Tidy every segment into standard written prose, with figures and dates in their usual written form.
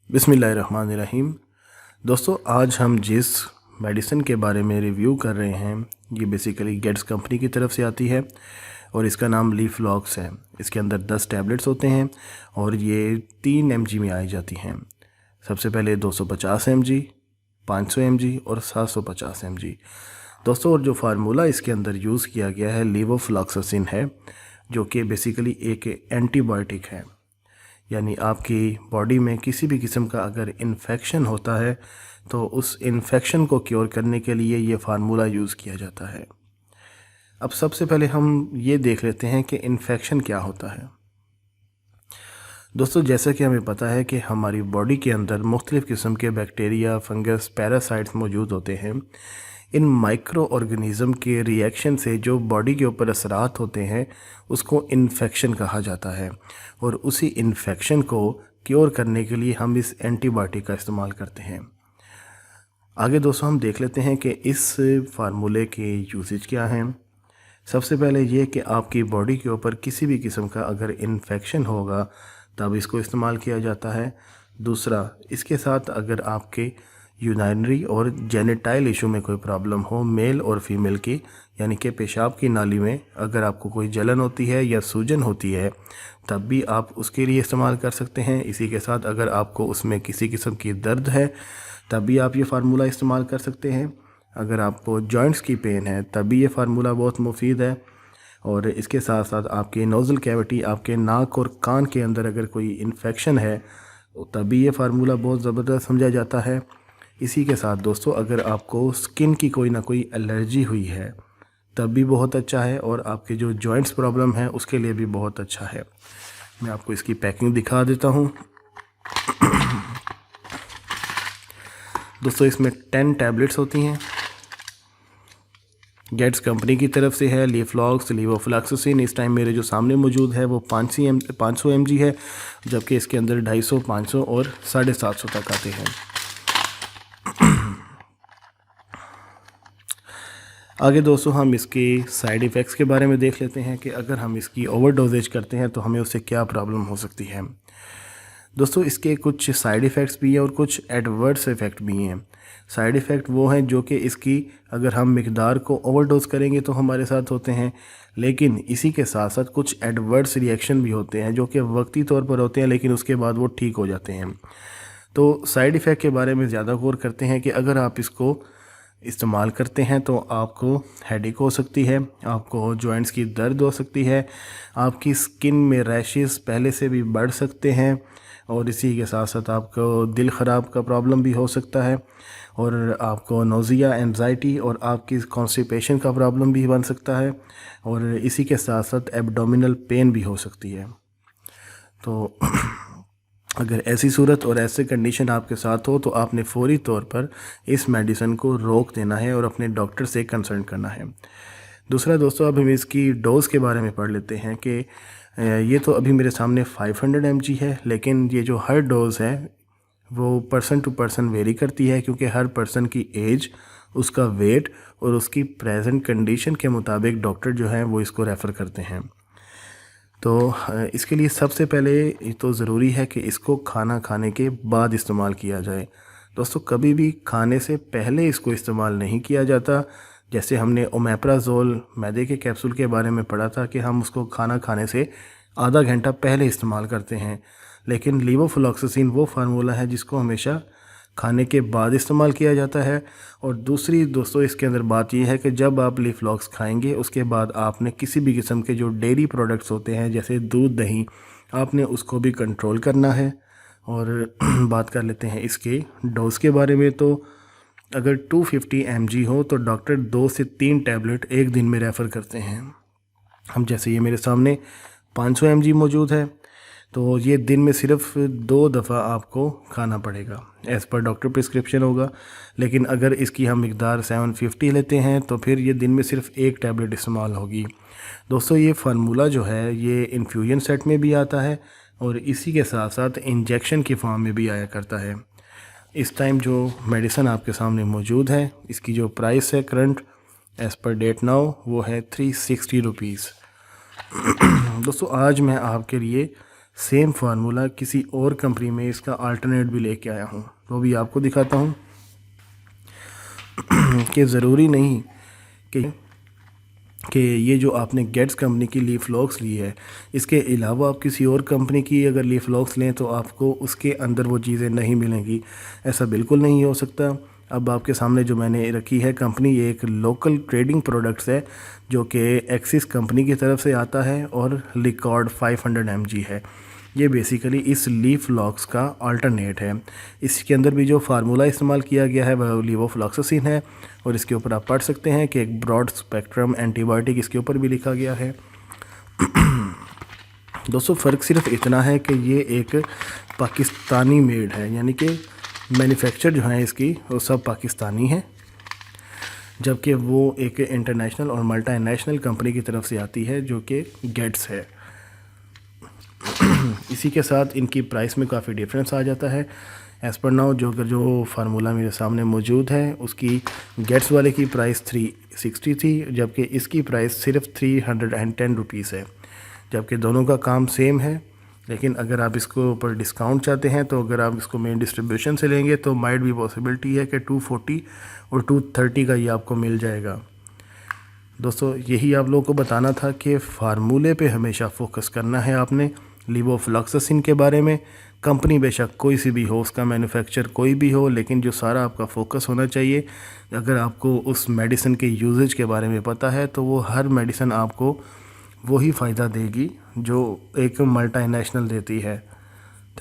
बिस्मिल्लाहिर्रहमानिर्रहीम। दोस्तों, आज हम जिस मेडिसिन के बारे में रिव्यू कर रहे हैं ये बेसिकली गेट्स कंपनी की तरफ से आती है और इसका नाम लीफलॉक्स है। इसके अंदर 10 टैबलेट्स होते हैं और ये 3 mg में आई जाती हैं। सबसे पहले 250 mg, 500 mg और 750 mg। दोस्तों, और जो फार्मूला इसके अंदर यूज़ किया गया है लीवोफ्लॉक्सासिन है, जो कि बेसिकली एक एंटीबायोटिक है। यानी आपकी बॉडी में किसी भी किस्म का अगर इन्फेक्शन होता है तो उस इन्फेक्शन को क्योर करने के लिए ये फार्मूला यूज़ किया जाता है। अब सबसे पहले हम ये देख लेते हैं कि इन्फेक्शन क्या होता है। दोस्तों, जैसा कि हमें पता है कि हमारी बॉडी के अंदर मुख्तलिफ़ किस्म के बैक्टीरिया, फंगस, पैरासाइट्स मौजूद होते हैं। इन माइक्रो ऑर्गेनिज़म के रिएक्शन से जो बॉडी के ऊपर असरात होते हैं उसको इन्फेक्शन कहा जाता है और उसी इन्फेक्शन को क्योर करने के लिए हम इस एंटीबायोटिक का इस्तेमाल करते हैं। आगे दोस्तों हम देख लेते हैं कि इस फार्मूले के यूसेज क्या हैं। सबसे पहले ये कि आपकी बॉडी के ऊपर किसी भी किस्म का अगर इन्फेक्शन होगा तब इसको इस्तेमाल किया जाता है। दूसरा, इसके साथ अगर आपके यूरिनरी और जेनिटाइल इशू में कोई प्रॉब्लम हो, मेल और फीमेल की, यानी कि पेशाब की नाली में अगर आपको कोई जलन होती है या सूजन होती है तब भी आप उसके लिए इस्तेमाल कर सकते हैं। इसी के साथ अगर आपको उसमें किसी किस्म की दर्द है तब भी आप ये फार्मूला इस्तेमाल कर सकते हैं। अगर आपको जॉइंट्स की पेन है तब भी ये फार्मूला बहुत मुफीद है। और इसके साथ साथ आपके नोज़ल कैविटी, आपके नाक और कान के अंदर अगर कोई इन्फेक्शन है तब भी ये फार्मूला बहुत ज़बरदस्त समझा जाता है। इसी के साथ दोस्तों, अगर आपको स्किन की कोई ना कोई एलर्जी हुई है तब भी बहुत अच्छा है और आपके जो जॉइंट्स प्रॉब्लम है उसके लिए भी बहुत अच्छा है। मैं आपको इसकी पैकिंग दिखा देता हूँ। दोस्तों, इसमें 10 टैबलेट्स होती हैं। गेट्स कंपनी की तरफ से है लीफलॉक्स लीवोफ्लॉक्सासिन। इस टाइम मेरे जो सामने मौजूद है वो 500 mg है, जबकि इसके अंदर 250, 500 और 750 तक आते हैं। आगे दोस्तों हम इसके साइड इफ़ेक्ट्स के बारे में देख लेते हैं कि अगर हम इसकी ओवरडोजेज करते हैं तो हमें उससे क्या प्रॉब्लम हो सकती है। दोस्तों, इसके कुछ साइड इफ़ेक्ट्स भी हैं और कुछ एडवर्स इफ़ेक्ट भी हैं। साइड इफ़ेक्ट वो हैं जो कि इसकी अगर हम मिकदार को ओवरडोज करेंगे तो हमारे साथ होते हैं, लेकिन इसी के साथ साथ कुछ एडवर्स रिएक्शन भी होते हैं जो कि वक्ती तौर पर होते हैं लेकिन उसके बाद वो ठीक हो जाते हैं। तो साइड इफ़ेक्ट के बारे में ज़्यादा गौर करते हैं कि अगर आप इसको इस्तेमाल करते हैं तो आपको हेडेक हो सकती है, आपको जॉइंट्स की दर्द हो सकती है, आपकी स्किन में रैशेस पहले से भी बढ़ सकते हैं और इसी के साथ साथ आपको दिल ख़राब का प्रॉब्लम भी हो सकता है और आपको नोज़िया, एंजाइटी और आपकी कॉन्स्टिपेशन का प्रॉब्लम भी बन सकता है और इसी के साथ साथ एब्डोमिनल पेन भी हो सकती है। तो अगर ऐसी सूरत और ऐसे कंडीशन आपके साथ हो तो आपने फौरी तौर पर इस मेडिसिन को रोक देना है और अपने डॉक्टर से कंसल्ट करना है। दूसरा दोस्तों, अब हम इसकी डोज़ के बारे में पढ़ लेते हैं कि ये तो अभी मेरे सामने 500 mg है, लेकिन ये जो हर डोज़ है वो पर्सन टू पर्सन वेरी करती है क्योंकि हर पर्सन की एज, उसका वेट और उसकी प्रेजेंट कंडीशन के मुताबिक डॉक्टर जो है वो इसको रेफ़र करते हैं। तो इसके लिए सबसे पहले तो ज़रूरी है कि इसको खाना खाने के बाद इस्तेमाल किया जाए। दोस्तों, कभी भी खाने से पहले इसको इस्तेमाल नहीं किया जाता। जैसे हमने ओमेप्राज़ोल मैदे के कैप्सूल के बारे में पढ़ा था कि हम उसको खाना खाने से आधा घंटा पहले इस्तेमाल करते हैं, लेकिन लीवोफ्लॉक्सासिन वो फार्मूला है जिसको हमेशा खाने के बाद इस्तेमाल किया जाता है। और दूसरी दोस्तों, इसके अंदर बात यह है कि जब आप लीफलॉक्स खाएंगे उसके बाद आपने किसी भी किस्म के जो डेयरी प्रोडक्ट्स होते हैं जैसे दूध, दही, आपने उसको भी कंट्रोल करना है। और बात कर लेते हैं इसके डोज़ के बारे में। तो अगर 250 mg हो तो डॉक्टर 2 से 3 टैबलेट एक दिन में रेफ़र करते हैं। हम जैसे ये मेरे सामने 500 mg मौजूद है तो ये दिन में सिर्फ 2 दफ़ा आपको खाना पड़ेगा, एज़ पर डॉक्टर प्रिस्क्रिप्शन होगा। लेकिन अगर इसकी हम मिकदार 750 लेते हैं तो फिर ये दिन में सिर्फ 1 टैबलेट इस्तेमाल होगी। दोस्तों, ये फार्मूला जो है ये इन्फ्यूजन सेट में भी आता है और इसी के साथ साथ इंजेक्शन की फॉर्म में भी आया करता है। इस टाइम जो मेडिसिन आपके सामने मौजूद है इसकी जो प्राइस है current as per date now वो है 360 रुपीज़। दोस्तों, आज मैं आपके लिए सेम फार्मूला किसी और कंपनी में इसका अल्टरनेट भी लेके आया हूँ, तो भी आपको दिखाता हूँ कि ज़रूरी नहीं कि ये जो आपने गेट्स कंपनी की लीफ लॉक्स ली है, इसके अलावा आप किसी और कंपनी की अगर लीफ लॉक्स लें तो आपको उसके अंदर वो चीज़ें नहीं मिलेंगी। ऐसा बिल्कुल नहीं हो सकता। अब आपके सामने जो मैंने रखी है कंपनी, ये एक लोकल ट्रेडिंग प्रोडक्ट्स है जो कि एक्सिस कंपनी की तरफ से आता है और रिकॉर्ड 500 mg है। ये बेसिकली इस लीफ लॉक्स का अल्टरनेट है। इसके अंदर भी जो फार्मूला इस्तेमाल किया गया है वह लीवोफ्लॉक्सासिन है और इसके ऊपर आप पढ़ सकते हैं कि एक ब्रॉड स्पेक्ट्रम एंटीबायोटिक इसके ऊपर भी लिखा गया है। दोस्तों फ़र्क सिर्फ इतना है कि ये एक पाकिस्तानी मेड है, यानी कि मैन्युफैक्चर जो है इसकी वो सब पाकिस्तानी है, जबकि वो एक इंटरनेशनल और मल्टीनेशनल कंपनी की तरफ से आती है जो कि गेट्स है। इसी के साथ इनकी प्राइस में काफ़ी डिफरेंस आ जाता है। एज़ पर नाउ जो फार्मूला मेरे सामने मौजूद है उसकी गेट्स वाले की प्राइस 360 थी, जबकि इसकी प्राइस सिर्फ 310 रुपीज़ है, जबकि दोनों का काम सेम है। लेकिन अगर आप इसको ऊपर डिस्काउंट चाहते हैं तो अगर आप इसको मेन डिस्ट्रीब्यूशन से लेंगे तो माइट भी पॉसिबिलिटी है कि 240 और 230 का ये आपको मिल जाएगा। दोस्तों यही आप लोगों को बताना था कि फार्मूले पे हमेशा फोकस करना है आपने। लीवोफ्लॉक्सासिन के बारे में कंपनी बेशक कोई सी भी हो, उसका मैन्युफैक्चर कोई भी हो, लेकिन जो सारा आपका फोकस होना चाहिए, अगर आपको उस मेडिसिन के यूजेज के बारे में पता है तो वो हर मेडिसिन आपको वही फ़ायदा देगी जो एक मल्टीनेशनल देती है।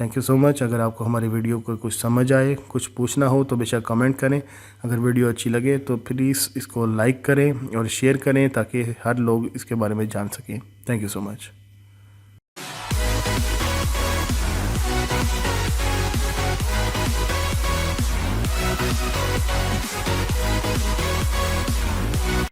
Thank you so much. अगर आपको हमारी वीडियो को कुछ समझ आए, कुछ पूछना हो तो बेशक कमेंट करें। अगर वीडियो अच्छी लगे तो प्लीज़ इसको लाइक करें और शेयर करें ताकि हर लोग इसके बारे में जान सकें। Thank you so much.